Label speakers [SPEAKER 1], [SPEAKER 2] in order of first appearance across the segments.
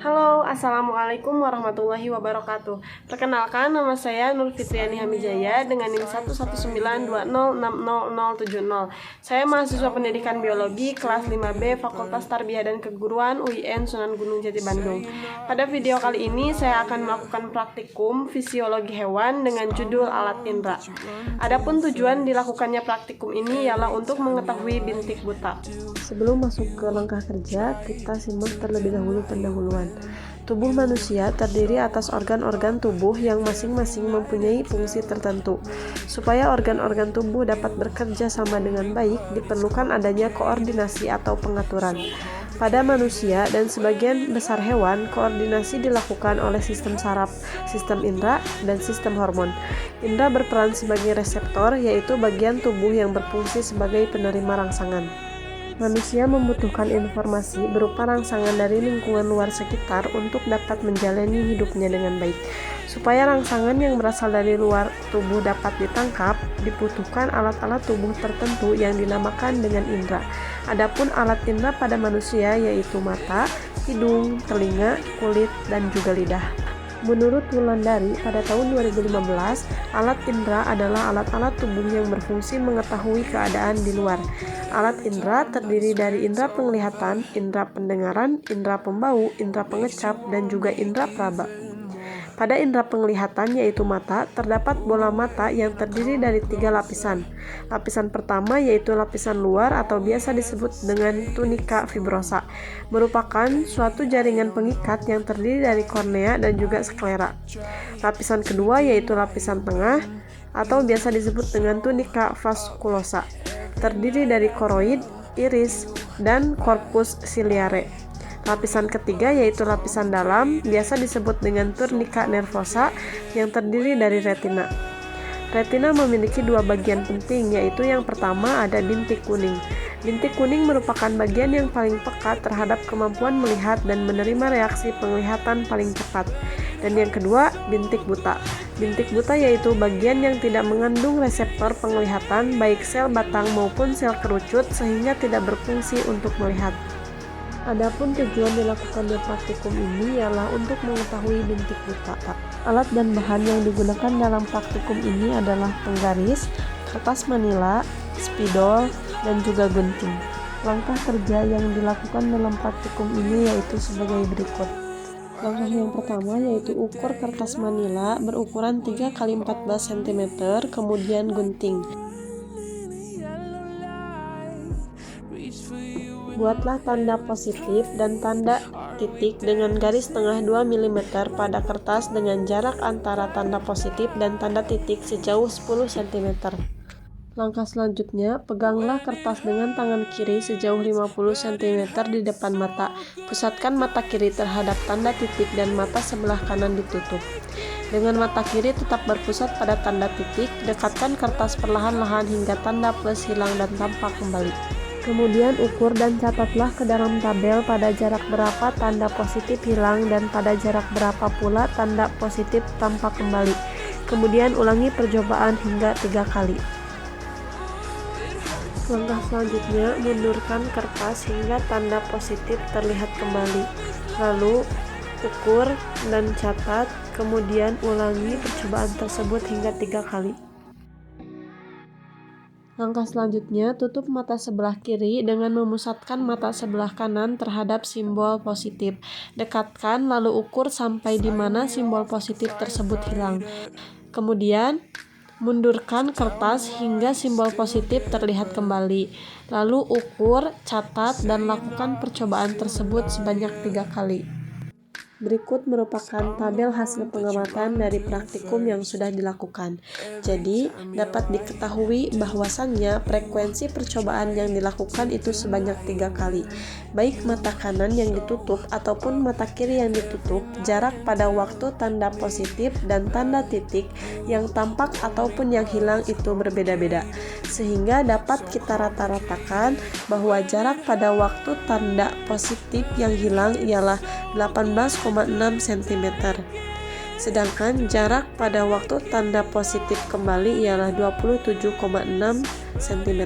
[SPEAKER 1] Halo, Assalamualaikum warahmatullahi wabarakatuh. Perkenalkan, nama saya Nur Fitriani Hamijaya dengan NIM 11920606070. Saya mahasiswa pendidikan biologi kelas 5B Fakultas Tarbiyah dan Keguruan UIN Sunan Gunung Jati Bandung. Pada video kali ini saya akan melakukan praktikum fisiologi hewan dengan judul alat indra. Adapun tujuan dilakukannya praktikum ini ialah untuk mengetahui bintik buta.
[SPEAKER 2] Sebelum masuk ke langkah kerja, kita simak terlebih dahulu pendahuluan. Tubuh manusia terdiri atas organ-organ tubuh yang masing-masing mempunyai fungsi tertentu. Supaya organ-organ tubuh dapat bekerja sama dengan baik, diperlukan adanya koordinasi atau pengaturan. Pada manusia dan sebagian besar hewan, koordinasi dilakukan oleh sistem saraf, sistem indera, dan sistem hormon. Indera berperan sebagai reseptor, yaitu bagian tubuh yang berfungsi sebagai penerima rangsangan. Manusia membutuhkan informasi berupa rangsangan dari lingkungan luar sekitar untuk dapat menjalani hidupnya dengan baik. Supaya rangsangan yang berasal dari luar tubuh dapat ditangkap, dibutuhkan alat-alat tubuh tertentu yang dinamakan dengan indera. Adapun alat indera pada manusia yaitu mata, hidung, telinga, kulit, dan juga lidah. Menurut Wulandari, pada tahun 2015, alat indera adalah alat-alat tubuh yang berfungsi mengetahui keadaan di luar. Alat indera terdiri dari indera penglihatan, indera pendengaran, indera pembau, indera pengecap, dan juga indera peraba. Pada indera penglihatan yaitu mata, terdapat bola mata yang terdiri dari 3 lapisan. Lapisan pertama yaitu lapisan luar atau biasa disebut dengan tunika fibrosa, merupakan suatu jaringan pengikat yang terdiri dari kornea dan juga sklera. Lapisan kedua yaitu lapisan tengah atau biasa disebut dengan tunika vaskulosa, terdiri dari koroid, iris, dan korpus ciliare. Lapisan ketiga yaitu lapisan dalam, biasa disebut dengan tunika nervosa, yang terdiri dari retina. Retina memiliki 2 bagian penting, yaitu yang pertama ada bintik kuning. Bintik kuning merupakan bagian yang paling peka terhadap kemampuan melihat dan menerima reaksi penglihatan paling cepat. Dan yang kedua, bintik buta. Bintik buta yaitu bagian yang tidak mengandung reseptor penglihatan, baik sel batang maupun sel kerucut, sehingga tidak berfungsi untuk melihat. Adapun tujuan dilakukannya praktikum ini ialah untuk mengetahui bintik buta. Alat dan bahan yang digunakan dalam praktikum ini adalah penggaris, kertas manila, spidol, dan juga gunting. Langkah kerja yang dilakukan dalam praktikum ini yaitu sebagai berikut. Langkah yang pertama yaitu ukur kertas manila berukuran 3 x 14 cm, kemudian gunting. Buatlah tanda positif dan tanda titik dengan garis tengah 2 mm pada kertas dengan jarak antara tanda positif dan tanda titik sejauh 10 cm. Langkah selanjutnya, peganglah kertas dengan tangan kiri sejauh 50 cm di depan mata. Pusatkan mata kiri terhadap tanda titik dan mata sebelah kanan ditutup. Dengan mata kiri tetap berpusat pada tanda titik, dekatkan kertas perlahan-lahan hingga tanda plus hilang dan tampak kembali. Kemudian ukur dan catatlah ke dalam tabel pada jarak berapa tanda positif hilang dan pada jarak berapa pula tanda positif tampak kembali. Kemudian ulangi percobaan hingga 3 kali. Langkah selanjutnya, mundurkan kertas hingga tanda positif terlihat kembali. Lalu ukur dan catat, kemudian ulangi percobaan tersebut hingga 3 kali. Langkah selanjutnya, tutup mata sebelah kiri dengan memusatkan mata sebelah kanan terhadap simbol positif. Dekatkan lalu ukur sampai di mana simbol positif tersebut hilang. Kemudian, mundurkan kertas hingga simbol positif terlihat kembali. Lalu ukur, catat, dan lakukan percobaan tersebut sebanyak 3 kali. Berikut merupakan tabel hasil pengamatan dari praktikum yang sudah dilakukan. Jadi, dapat diketahui bahwasannya frekuensi percobaan yang dilakukan itu sebanyak 3 kali. Baik mata kanan yang ditutup ataupun mata kiri yang ditutup, jarak pada waktu tanda positif dan tanda titik yang tampak ataupun yang hilang itu berbeda-beda. Sehingga dapat kita rata-ratakan bahwa jarak pada waktu tanda positif yang hilang ialah 18,6 cm. Sedangkan jarak pada waktu tanda positif kembali ialah 27,6 cm.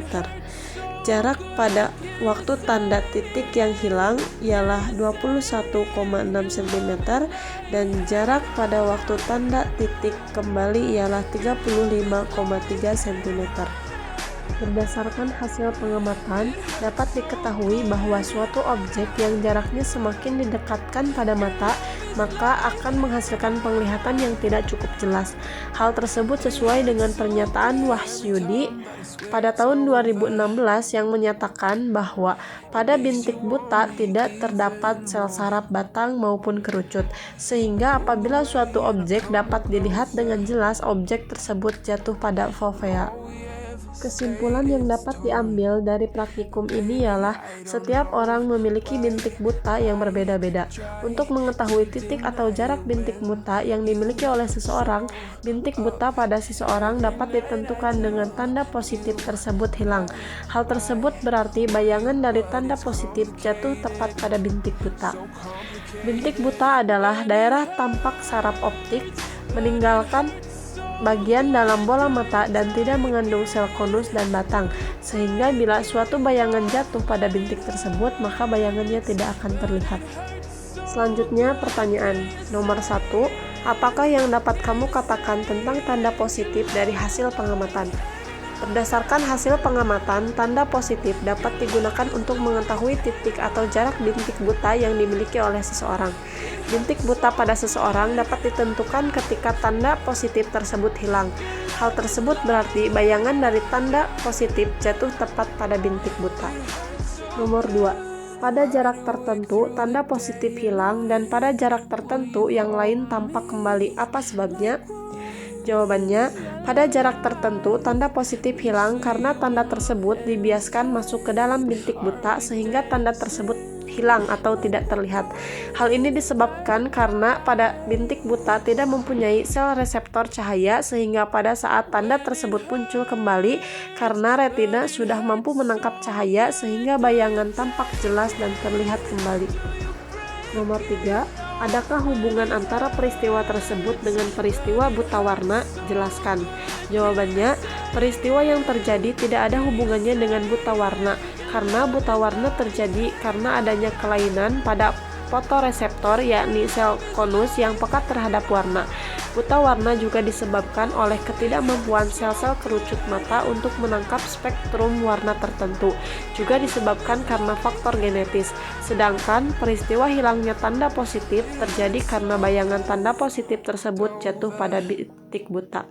[SPEAKER 2] Jarak pada waktu tanda titik yang hilang ialah 21,6 cm dan jarak pada waktu tanda titik kembali ialah 35,3 cm. Berdasarkan hasil pengamatan, dapat diketahui bahwa suatu objek yang jaraknya semakin didekatkan pada mata, maka akan menghasilkan penglihatan yang tidak cukup jelas. Hal tersebut sesuai dengan pernyataan Wahyudi pada tahun 2016 yang menyatakan bahwa pada bintik buta tidak terdapat sel saraf batang maupun kerucut, sehingga apabila suatu objek dapat dilihat dengan jelas, objek tersebut jatuh pada fovea. Kesimpulan yang dapat diambil dari praktikum ini ialah setiap orang memiliki bintik buta yang berbeda-beda. Untuk mengetahui titik atau jarak bintik buta yang dimiliki oleh seseorang, bintik buta pada seseorang dapat ditentukan dengan tanda positif tersebut hilang. Hal tersebut berarti bayangan dari tanda positif jatuh tepat pada bintik buta. Bintik buta adalah daerah tampak saraf optik meninggalkan bagian dalam bola mata dan tidak mengandung sel konus dan batang, sehingga bila suatu bayangan jatuh pada bintik tersebut, maka bayangannya tidak akan terlihat. Selanjutnya pertanyaan nomor 1, apakah yang dapat kamu katakan tentang tanda positif dari hasil pengamatan? Berdasarkan hasil pengamatan, tanda positif dapat digunakan untuk mengetahui titik atau jarak bintik buta yang dimiliki oleh seseorang. Bintik buta pada seseorang dapat ditentukan ketika tanda positif tersebut hilang. Hal tersebut berarti bayangan dari tanda positif jatuh tepat pada bintik buta. Nomor 2. Pada jarak tertentu, tanda positif hilang dan pada jarak tertentu yang lain tampak kembali. Apa sebabnya? Jawabannya, pada jarak tertentu tanda positif hilang karena tanda tersebut dibiaskan masuk ke dalam bintik buta sehingga tanda tersebut hilang atau tidak terlihat. Hal ini disebabkan karena pada bintik buta tidak mempunyai sel reseptor cahaya sehingga pada saat tanda tersebut muncul kembali karena retina sudah mampu menangkap cahaya sehingga bayangan tampak jelas dan terlihat kembali. Nomor 3. Adakah hubungan antara peristiwa tersebut dengan peristiwa buta warna? Jelaskan. Jawabannya, peristiwa yang terjadi tidak ada hubungannya dengan buta warna, karena buta warna terjadi karena adanya kelainan pada fotoreseptor, yakni sel konus yang peka terhadap warna. Buta warna juga disebabkan oleh ketidakmampuan sel-sel kerucut mata untuk menangkap spektrum warna tertentu, juga disebabkan karena faktor genetis. Sedangkan peristiwa hilangnya tanda positif terjadi karena bayangan tanda positif tersebut jatuh pada bintik buta.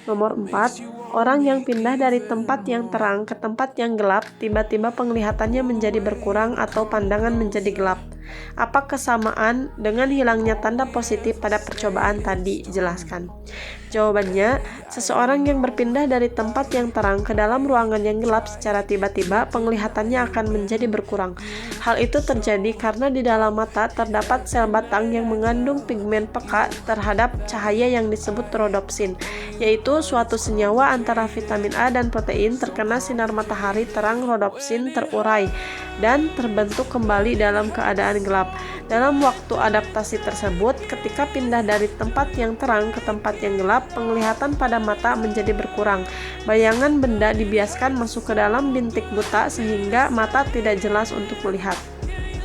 [SPEAKER 2] Nomor 4. Orang yang pindah dari tempat yang terang ke tempat yang gelap, tiba-tiba penglihatannya menjadi berkurang atau pandangan menjadi gelap. Apa kesamaan dengan hilangnya tanda positif pada percobaan tadi? Jelaskan. Jawabannya, seseorang yang berpindah dari tempat yang terang ke dalam ruangan yang gelap secara tiba-tiba, penglihatannya akan menjadi berkurang. Hal itu terjadi karena di dalam mata terdapat sel batang yang mengandung pigmen peka terhadap cahaya yang disebut rhodopsin, yaitu suatu senyawa antara vitamin A dan protein. Terkena sinar matahari terang, rhodopsin terurai dan terbentuk kembali dalam keadaan gelap. Dalam waktu adaptasi tersebut, ketika pindah dari tempat yang terang ke tempat yang gelap, penglihatan pada mata menjadi berkurang. Bayangan benda dibiaskan masuk ke dalam bintik buta sehingga mata tidak jelas untuk melihat.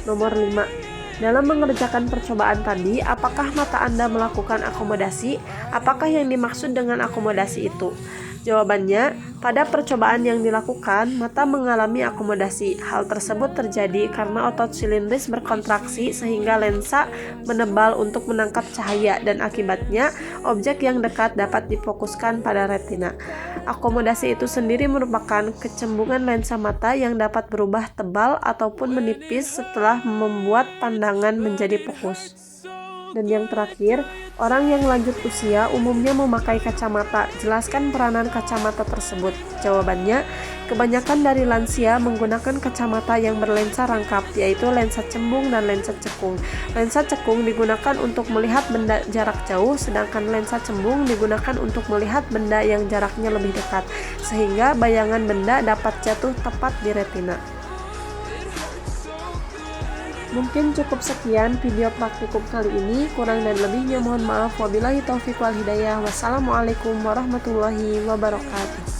[SPEAKER 2] Nomor 5. Dalam mengerjakan percobaan tadi, apakah mata Anda melakukan akomodasi? Apakah yang dimaksud dengan akomodasi itu? Jawabannya, pada percobaan yang dilakukan, mata mengalami akomodasi. Hal tersebut terjadi karena otot silindris berkontraksi sehingga lensa menebal untuk menangkap cahaya dan akibatnya objek yang dekat dapat difokuskan pada retina. Akomodasi itu sendiri merupakan kecembungan lensa mata yang dapat berubah tebal ataupun menipis setelah membuat pandangan menjadi fokus. Dan yang terakhir, orang yang lanjut usia umumnya memakai kacamata. Jelaskan peranan kacamata tersebut. Jawabannya, kebanyakan dari lansia menggunakan kacamata yang berlensa rangkap, yaitu lensa cembung dan lensa cekung. Lensa cekung digunakan untuk melihat benda jarak jauh, sedangkan lensa cembung digunakan untuk melihat benda yang jaraknya lebih dekat, sehingga bayangan benda dapat jatuh tepat di retina. Mungkin cukup sekian video praktikum kali ini, kurang dan lebihnya mohon maaf. Wabillahi taufiq wal hidayah. Wassalamualaikum warahmatullahi wabarakatuh.